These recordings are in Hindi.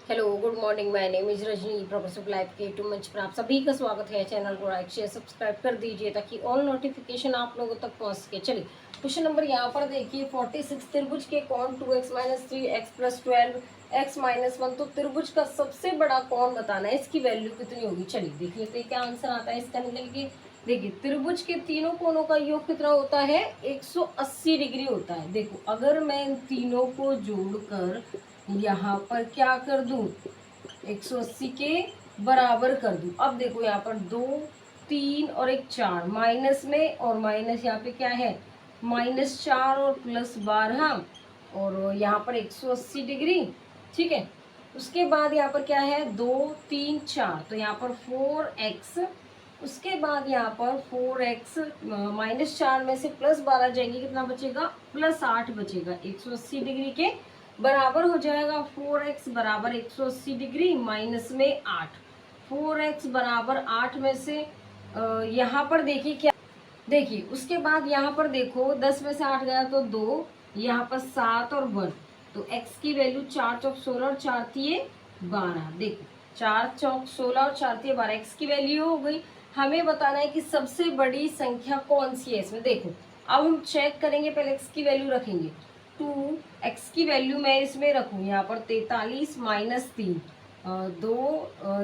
Hello good morning, my name is Rajni, professor life के यूट्यूब मंच पर आप सभी का स्वागत है। चैनल को लाइक शेयर सब्सक्राइब कर दीजिए ताकि ऑल नोटिफिकेशन आप लोगों तक पहुंच सके। चलिए क्वेश्चन नंबर यहाँ पर देखिए 46। त्रिभुज के कोण 2x-3 x+12 x-1। तो त्रिभुज का सबसे बड़ा कोण बताना है, इसकी वैल्यू कितनी होगी। चलिए देख लेते हैं क्या आंसर आता है इसका निकल के। देखिए त्रिभुज के तीनों कोणों का योग कितना होता है, 180 डिग्री होता है। देखो अगर मैं इन तीनों को जोड़कर यहाँ पर क्या कर दूं, 180 के बराबर कर दूं। अब देखो यहाँ पर 2 3 और एक 4 माइनस में, और माइनस यहाँ पे क्या है, -4 और +12, और यहाँ पर 180 डिग्री। ठीक है, उसके बाद यहाँ पर क्या है, 2 3 4, तो यहाँ पर 4x। उसके बाद यहाँ पर 4x -4 में से +12 जाएंगे, कितना बचेगा, +8 बचेगा। 180 डिग्री के बराबर हो जाएगा 4x बराबर 180 डिग्री माइनस में 8। 4x बराबर 8 में से यहाँ पर देखिए क्या, देखिए उसके बाद यहाँ पर देखो 10 में से 8 गया तो 2, यहाँ पर 7 और 1, तो x की वैल्यू 4 चौक 16 और 4 तिये 12। देखो 4 चौक 16 और 4 तिये 12 x की वैल्यू हो गई। हमें बताना है कि सबसे बड़ी संख्या कौन सी है इसमें। देखो अब हम चेक करेंगे, पहले x की वैल्यू रखेंगे। 2x की वैल्यू मैं इसमें रखूँ यहाँ पर 43 -3, 2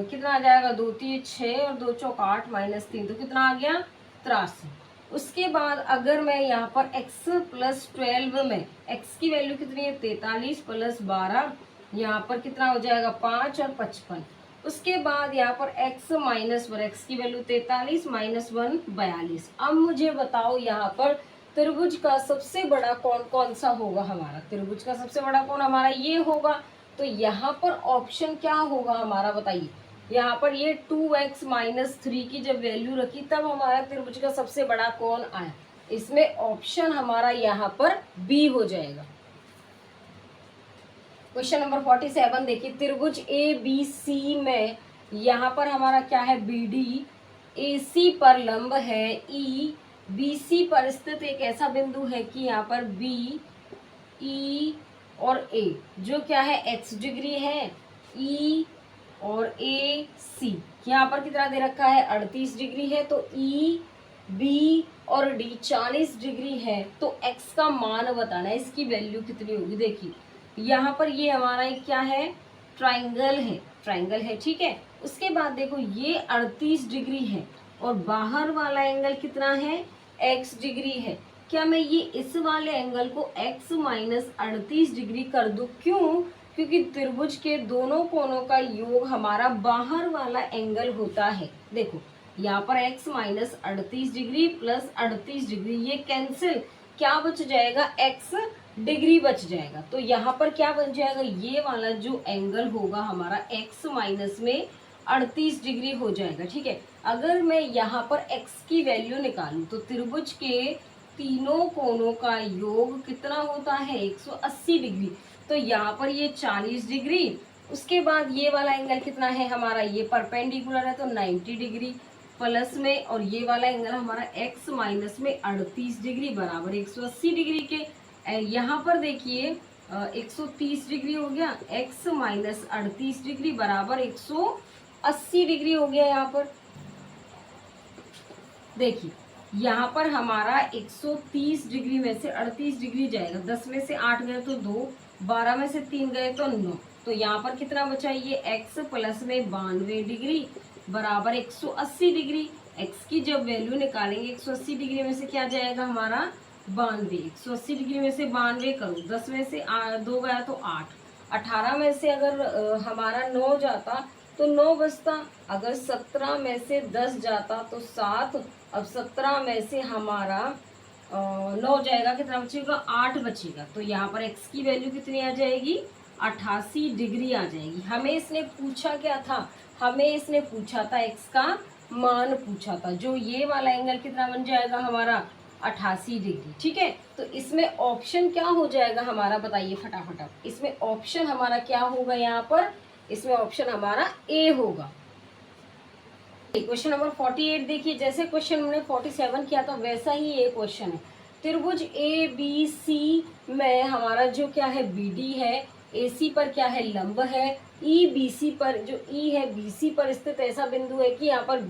कितना आ जाएगा, 2 3 6 और 2 चौक 8 -3, तो कितना आ गया, 83। उसके बाद अगर मैं यहाँ पर x+12 में x की वैल्यू कितनी है, 43 +12, यहाँ पर कितना हो जाएगा, 5 और 55। उसके बाद यहाँ पर x-1, x की वैल्यू 43 -1 42। अब मुझे बताओ यहाँ पर त्रिभुज का सबसे बड़ा कोण कौन सा होगा हमारा। त्रिभुज का सबसे बड़ा कोण हमारा ये होगा, तो यहाँ पर ऑप्शन क्या होगा हमारा, बताइए। यहाँ पर ये 2x - 3 की जब वैल्यू रखी तब हमारा त्रिभुज का सबसे बड़ा कोण आया। इसमें ऑप्शन हमारा यहाँ पर बी हो जाएगा। क्वेश्चन नंबर 47 देखिए, त्रिभुज ए बी सी में यहाँ पर हमारा क्या है, बी डी ए सी पर लंब है, ई बी सी पर स्थित एक ऐसा बिंदु है कि यहाँ पर बी ई और ए जो क्या है, x डिग्री है, ई और ए सी यहाँ पर कितना दे रखा है, 38 डिग्री है। तो ई बी और डी 40 डिग्री है, तो x का मान बताना है, इसकी वैल्यू कितनी होगी। देखिए यहाँ पर ये हमारा एक क्या है, ट्राइंगल है, ट्राइंगल है, ठीक है। उसके बाद देखो ये 38 डिग्री है और बाहर वाला एंगल कितना है, x डिग्री है। क्या मैं ये इस वाले एंगल को x - 38 डिग्री कर दूं, क्यों, क्योंकि त्रिभुज के दोनों कोणों का योग हमारा बाहर वाला एंगल होता है। देखो यहाँ पर x - 38 डिग्री प्लस 38 डिग्री, ये कैंसिल, क्या बच जाएगा, x डिग्री बच जाएगा। तो यहाँ पर क्या बन जाएगा, ये वाला जो एंगल होगा हमारा x माइनस में 38 डिग्री हो जाएगा। ठीक है, अगर मैं यहाँ पर x की वैल्यू निकालूं तो त्रिभुज के तीनों कोणों का योग कितना होता है, 180 डिग्री। तो यहाँ पर ये 40 डिग्री, उसके बाद ये वाला एंगल कितना है हमारा, ये परपेंडिकुलर है तो 90 डिग्री प्लस में, और ये वाला एंगल हमारा x माइनस में 38 डिग्री बराबर 180 डिग्री के। यहाँ पर देखिए 130 डिग्री हो गया, x - 38 डिग्री बराबर 180 डिग्री हो गया। यहाँ पर देखिए यहाँ पर हमारा 130 डिग्री में से 38 डिग्री जाएगा, 10 में से 8 गए तो 2, 12 में से 3 गए तो 9, तो यहाँ पर कितना बचा, ये x प्लस में 92 डिग्री बराबर 180 डिग्री। x की जब वैल्यू निकालेंगे 180 डिग्री में से क्या जाएगा हमारा, 92। 180 डिग्री में से 92 करो, 10 में से 2 गया तो 8, 18 में से अगर हमारा 9 जाता तो 9 बचता, अगर 17 में से 10 जाता तो 7, अब 17 में से हमारा 9 जाएगा, कितना बचेगा, 8 बचेगा। तो यहाँ पर x की वैल्यू कितनी आ जाएगी, 88 डिग्री आ जाएगी। हमें इसने पूछा क्या था, हमें इसने पूछा था x का मान पूछा था, जो ये वाला एंगल कितना बन जाएगा हमारा, 88 डिग्री। ठीक है, तो इसमें ऑप्शन क्या हो जाएगा हमारा, बताइए फटाफट। इसमें ऑप्शन हमारा क्या होगा, यहाँ पर इसमें ऑप्शन हमारा ए होगा। क्वेश्चन नंबर 48 देखिए, जैसे क्वेश्चन हमने 47 किया था वैसा ही ये क्वेश्चन है। त्रिभुज ए बी सी में हमारा जो क्या है, बी डी है, AC पर क्या है, लंब है। ई BC पर, जो ई है BC पर स्थित ऐसा बिंदु है कि यहाँ पर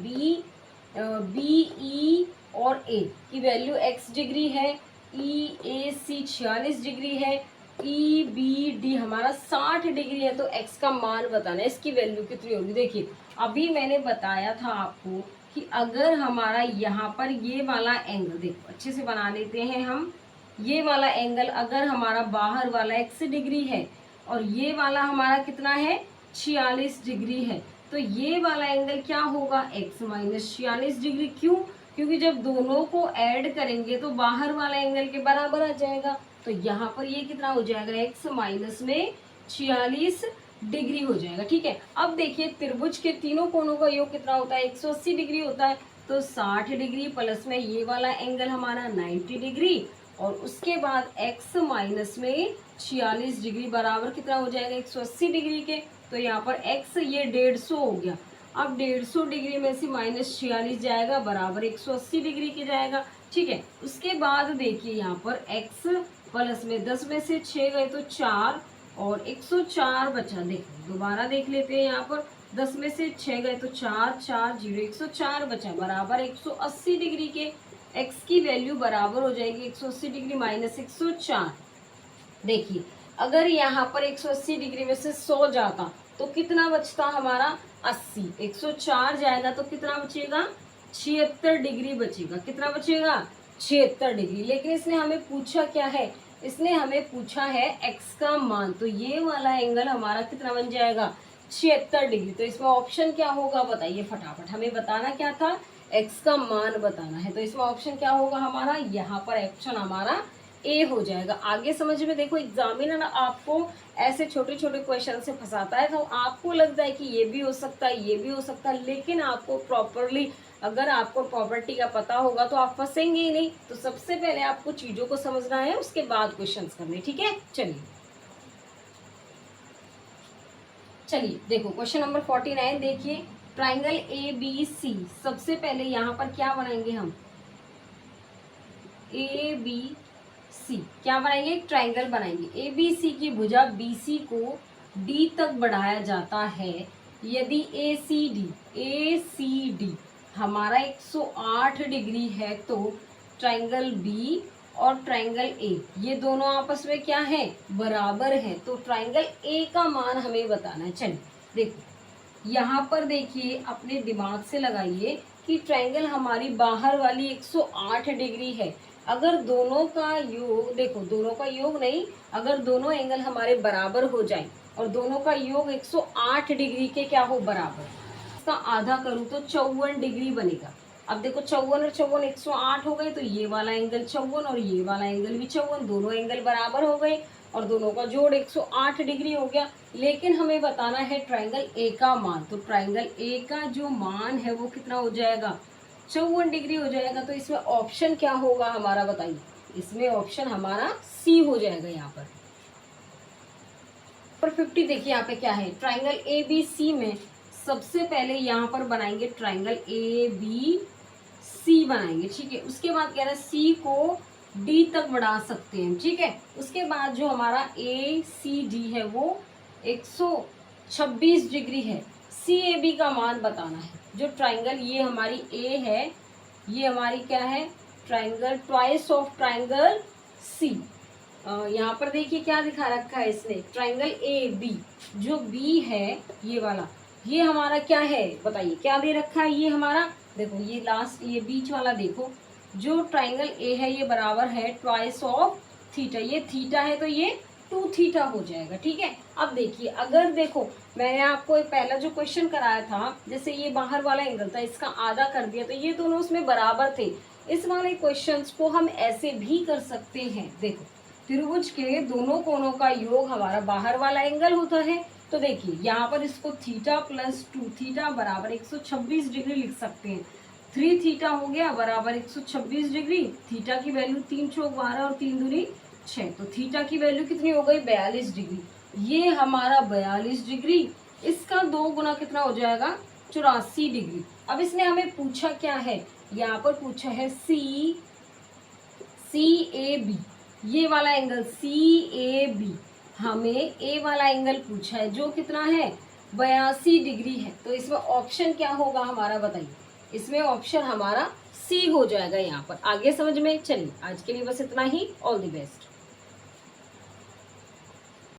BE और A की वैल्यू x डिग्री है, EAC 46 डिग्री है, EBD हमारा 60 डिग्री है। तो x का मान बताना है, इसकी वैल्यू कितनी होगी। देखिए अभी मैंने बताया था आपको कि अगर हमारा यहाँ पर ये वाला एंगल, देखो अच्छे से बना लेते हैं हम, ये वाला एंगल अगर हमारा बाहर वाला x डिग्री है और ये वाला हमारा कितना है 46 डिग्री है, तो ये वाला एंगल क्या होगा, x माइनस 46 डिग्री। क्यों, क्योंकि जब दोनों को ऐड करेंगे तो बाहर वाला एंगल के बराबर आ जाएगा। तो यहाँ पर ये कितना हो जाएगा, x माइनस में 46 डिग्री हो जाएगा। ठीक है, अब देखिए त्रिभुज के तीनों कोणों का योग कितना होता है, 180 डिग्री होता है। तो 60 डिग्री प्लस में ये वाला एंगल हमारा 90 डिग्री और उसके बाद x माइनस में 46 डिग्री बराबर कितना हो जाएगा, 180 डिग्री के। तो यहाँ पर x ये 150 हो गया। अब 150 डिग्री में से माइनस 46 जाएगा बराबर 180 डिग्री के जाएगा। ठीक है, उसके बाद देखिए यहाँ पर x प्लस में 10 में से 6 गए तो 4 और 104 बचा। देखो दोबारा देख लेते हैं, यहाँ पर 10 में से 6 गए तो 4, 4 0 104 बचा बराबर 180 डिग्री के। x की वैल्यू बराबर हो जाएगी 180 डिग्री माइनस 104। देखिए अगर यहाँ पर 180 डिग्री में से 100 जाता तो कितना बचता हमारा 80, 104 जाएगा तो कितना बचेगा 76 डिग्री बचेगा। कितना बचेगा 76 डिग्री। लेकिन इसने हमें पूछा क्या है, इसने हमें पूछा है x का मान। तो ये वाला एंगल हमारा कितना बन जाएगा 76 डिग्री। तो इसमें ऑप्शन क्या होगा बताइए फटाफट, हमें बताना क्या था, x का मान बताना है। तो इसमें ऑप्शन क्या होगा हमारा, यहाँ पर ऑप्शन हमारा ए हो जाएगा। आगे समझ में देखो, एग्जामिनर आपको ऐसे छोटे छोटे क्वेश्चन से फंसाता है तो आपको लगता है कि ये भी हो सकता है, ये भी हो सकता है, लेकिन आपको प्रॉपरली अगर आपको प्रॉपर्टी का पता होगा तो आप फंसेंगे ही नहीं। तो सबसे पहले आपको चीजों को समझना है, उसके बाद क्वेश्चंस करने। ठीक है, चलिए देखो क्वेश्चन नंबर 49 देखिए, ट्राइंगल ABC। सबसे पहले यहाँ पर क्या बनाएंगे हम, ABC क्या बनाएंगे, एक ट्राइंगल बनाएंगे। ABC की भुजा BC को D तक बढ़ाया जाता है यदि ACD हमारा 108 डिग्री है तो ट्राइंगल B और ट्राइंगल A ये दोनों आपस में क्या है, बराबर है। तो ट्राइंगल A का मान हमें बताना है। चलिए देखो यहाँ पर देखिए, अपने दिमाग से लगाइए कि ट्राइंगल हमारी बाहर वाली 108 डिग्री है। अगर दोनों का योग, देखो दोनों का योग नहीं, अगर दोनों एंगल हमारे बराबर हो जाए और दोनों का योग 108 डिग्री के क्या हो, बराबर, इसका आधा करूँ तो 54 डिग्री बनेगा। अब देखो 54 और 54 108 हो गए, तो ये वाला एंगल 54 और ये वाला एंगल भी 54, दोनों एंगल बराबर हो गए और दोनों का जोड़ 108 डिग्री हो गया। लेकिन हमें बताना है ट्राइंगल ए का मान। तो ट्राइंगल ए का जो मान है वो कितना हो जाएगा, 54 डिग्री हो जाएगा। तो इसमें ऑप्शन क्या होगा हमारा बताइए, इसमें ऑप्शन हमारा सी हो जाएगा। यहाँ पर 50 देखिए यहाँ पे क्या है, ट्राइंगल ए बी सी में सबसे पहले यहाँ पर बनाएंगे ट्राइंगल ए बी सी बनाएंगे। ठीक है, उसके बाद कह रहा है सी को डी तक बढ़ा सकते हैं। ठीक है, उसके बाद जो हमारा ए सी डी है वो 126 डिग्री है। सी ए बी का मान बताना है। जो ट्राइंगल ये हमारी ए है, ये हमारी क्या है, triangle twice of triangle C. यहाँ पर देखिए क्या दिखा रखा है इसने, ट्राइंगल ए बी। जो बी है ये वाला, ये हमारा क्या है बताइए, क्या दे रखा है ये हमारा, देखो ये लास्ट ये बीच वाला देखो, जो ट्राइंगल ए है ये बराबर है ट्वाइस ऑफ थीटा। ये थीटा है तो ये 2 थीटा हो जाएगा। ठीक है, अब देखिए अगर देखो मैंने आपको पहला जो क्वेश्चन कराया था, जैसे ये बाहर वाला एंगल था, इसका आधा कर दिया तो ये दोनों उसमें बराबर थे। इस वाले क्वेश्चंस को हम ऐसे भी कर सकते हैं। देखो त्रिभुज के दोनों कोणों का योग हमारा बाहर वाला एंगल होता है। तो देखिए यहाँ पर इसको थीटा प्लस 2 थीटा बराबर 126 डिग्री लिख सकते हैं। 3 थीटा हो गया बराबर 126 डिग्री। थीटा की वैल्यू 3 चौक 12 और 3 दूनी 6, तो थीटा की वैल्यू कितनी हो गई 42 डिग्री। ये हमारा 42 डिग्री, इसका 2 गुना कितना हो जाएगा 84 डिग्री। अब इसने हमें पूछा क्या है, यहाँ पर पूछा है सी ए बी, ये वाला एंगल सी ए बी हमें ए वाला एंगल पूछा है जो कितना है 82 डिग्री है। तो इसमें ऑप्शन क्या होगा हमारा बताइए। इसमें ऑप्शन हमारा सी हो जाएगा यहाँ पर। आगे समझ में? चलिए आज के लिए बस इतना ही। All the best.